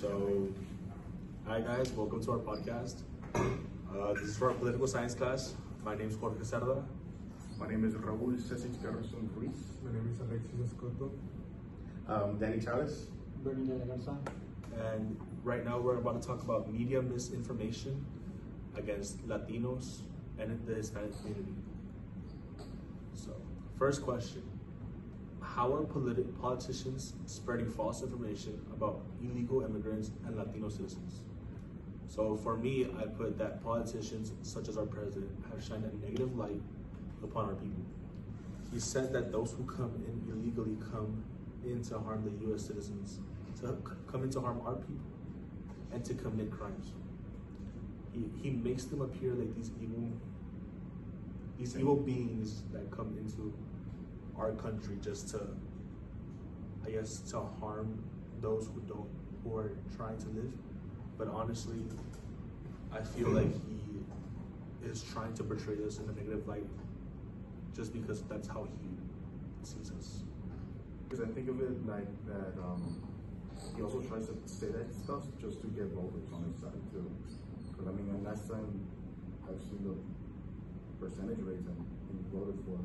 So, hi guys, welcome to our podcast. This is for our political science class. My name is Jorge Cerda. My name is Raúl Cecic Garrison Ruiz. My name is Alexis Escoto. Danny Chávez. Bernie de la Garza. And right now we're about to talk about media misinformation against Latinos and the Hispanic community. So, first question. How are politicians spreading false information about illegal immigrants and Latino citizens? So for me, I put that politicians, such as our president, have shined a negative light upon our people. He said that those who come in illegally come in to harm the U.S. citizens, to come in to harm our people, and to commit crimes. He makes them appear like these evil beings that come into our country just to, I guess, to harm those who are trying to live. But honestly, I feel like he is trying to portray us in a negative light just because that's how he sees us. Because I think of it like that, he also tries to say that stuff just to get voters on his side too. Because I mean, and last time I've seen the percentage rates and he voted for,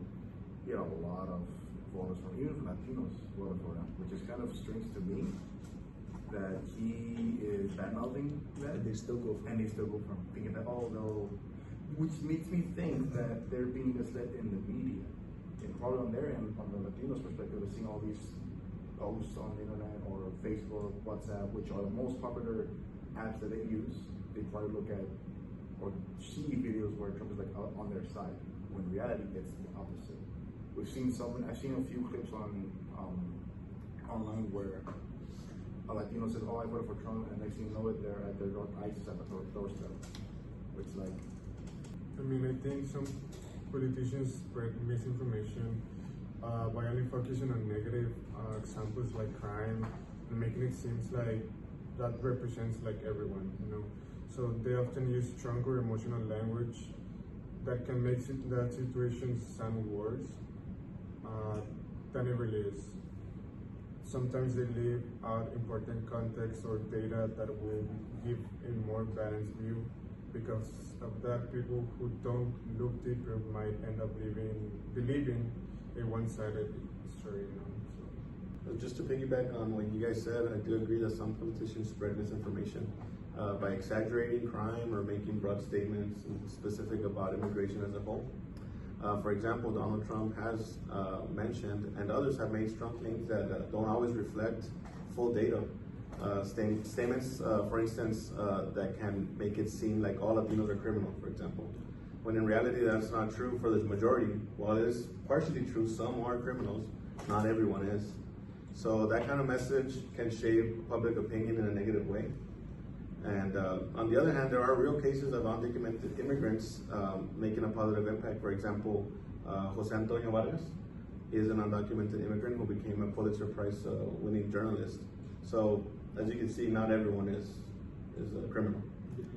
he had a lot of voters from, even from Latinos voted for him, which is kind of strange to me that he is bad-mouthing that. And they still go for him, thinking that, oh no, which makes me think that they're being misled in the media. And probably on their end, on the Latinos' perspective, they're seeing all these posts on the internet or Facebook, WhatsApp, which are the most popular apps that they use. They probably look at or see videos where Trump is like on their side, when in reality it's the opposite. I've seen a few clips on online where a Latino says, "Oh, I voted for Trump," and next thing you know it, they're at their ISIS at the doorstep. Which, like, I mean, I think some politicians spread misinformation by only focusing on negative examples like crime and making it seem like that represents like everyone, you know. So they often use stronger emotional language that can make that situation sound worse than it really is. Sometimes they leave out important context or data that will give a more balanced view. Because of that, people who don't look deeper might end up believing a one-sided story, you know. So. Just to piggyback on what you guys said, I do agree that some politicians spread misinformation by exaggerating crime or making broad statements specific about immigration as a whole. For example, Donald Trump has mentioned, and others have made strong claims that don't always reflect full data. Statements, for instance, that can make it seem like all Latinos are criminal, for example, when in reality that's not true for the majority. While it is partially true, some are criminals, not everyone is. So that kind of message can shape public opinion in a negative way. And on the other hand, there are real cases of undocumented immigrants making a positive impact. For example, Jose Antonio Vargas is an undocumented immigrant who became a Pulitzer Prize winning journalist. So as you can see, not everyone is a criminal.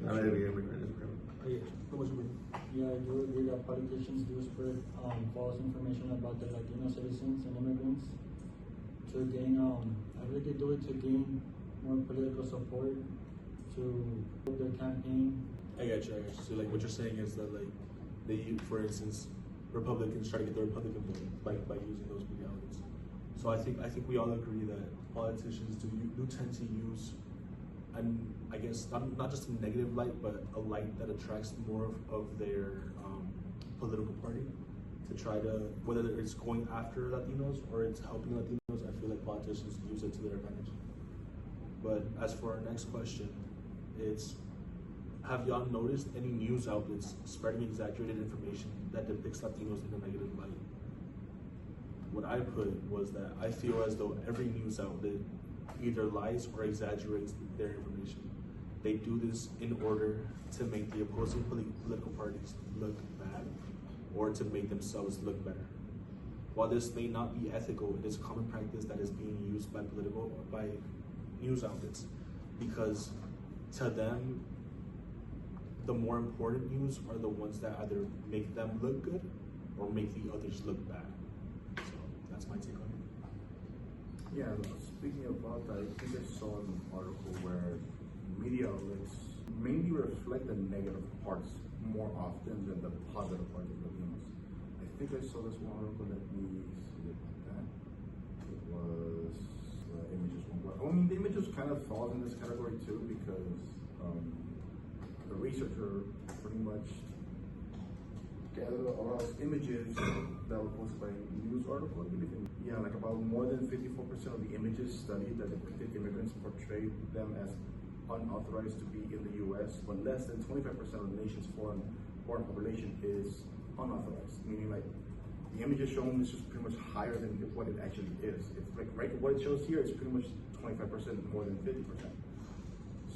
Not every immigrant is a criminal. Yeah, I do agree that politicians do spread false information about the Latino citizens and immigrants to gain, I believe they do it to gain more political support, to their campaign. I got you. So like what you're saying is that like for instance, Republicans try to get the Republican vote by using those media outlets. So I think we all agree that politicians do tend to use, and I guess not just a negative light, but a light that attracts more of their political party to try to, whether it's going after Latinos or it's helping Latinos. I feel like politicians use it to their advantage. But as for our next question, it's, have y'all noticed any news outlets spreading exaggerated information that depicts Latinos in a negative light? What I put was that I feel as though every news outlet either lies or exaggerates their information. They do this in order to make the opposing political parties look bad or to make themselves look better. While this may not be ethical, it is common practice that is being used by news outlets, because to them, the more important news are the ones that either make them look good or make the others look bad. So that's my take on it. Yeah, speaking about that, I think I saw an article where media outlets mainly reflect the negative parts more often than the positive parts of Latinos. I think I saw this one article. Let me see that. It was images one. I mean, the images kind of falls in this category too because the researcher pretty much gathered all those images that were posted by a news article, I believe. Yeah, like about more than 54% of the images studied that depicted immigrants portrayed them as unauthorized to be in the U.S., but less than 25% of the nation's foreign population is unauthorized, meaning like the images shown is just pretty much higher than what it actually is. It's like right, what it shows here is pretty much 25% more than 50%.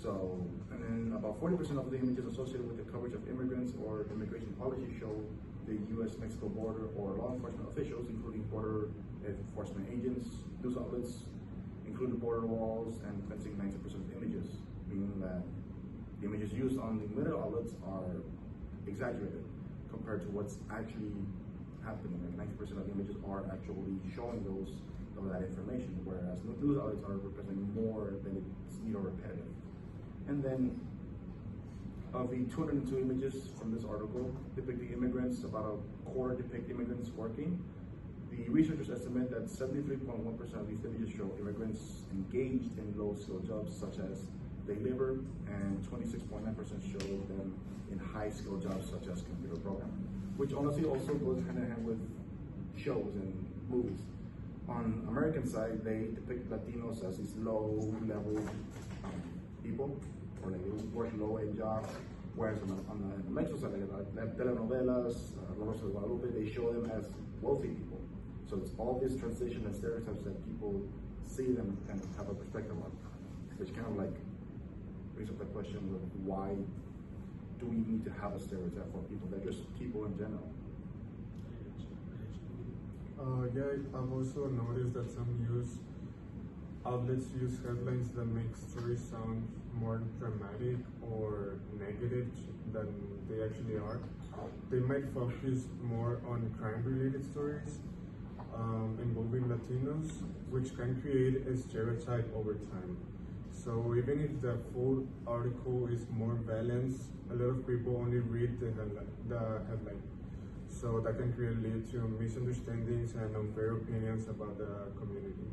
So, and then about 40% of the images associated with the coverage of immigrants or immigration policy show the U.S.-Mexico border or law enforcement officials, including border enforcement agents. News outlets include border walls and fencing 90% of the images, meaning that the images used on the media outlets are exaggerated compared to what's actually happening. Like 90% of the images are actually showing some of that information, whereas news outlets are representing more than it's repetitive. And then of the 202 images from this article depicting immigrants, about a quarter depict immigrants working. The researchers estimate that 73.1% of these images show immigrants engaged in low-skilled jobs such as day labor, and 26.9% show them in high-skilled jobs such as computer programming, which honestly also goes hand-in-hand with shows and movies. On American side, they depict Latinos as these low-level people, or like they work low-end jobs, whereas on the Mexico side, like telenovelas, La Rosa de Guadalupe, they show them as wealthy people. So it's all this transition and stereotypes that people see them and have a perspective on, which kind of like brings up the question of why do we need to have a stereotype for people? They're just people in general. Yeah, I've also noticed that some news outlets use headlines that make stories sound more dramatic or negative than they actually are. They might focus more on crime-related stories involving Latinos, which can create a stereotype over time. So even if the full article is more balanced, a lot of people only read the headline. So that can lead to misunderstandings and unfair opinions about the community.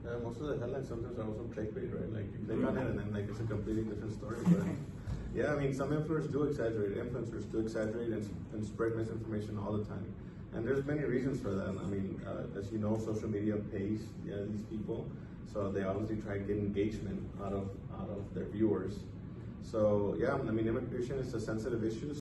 Yeah, most of the headlines sometimes are also clickbait, right? Like you click on it and then like it's a completely different story. But yeah, I mean, some influencers do exaggerate and spread misinformation all the time. And there's many reasons for that. I mean, as you know, social media pays these people, so they obviously try and get engagement out of their viewers. So yeah, I mean, immigration is a sensitive issue.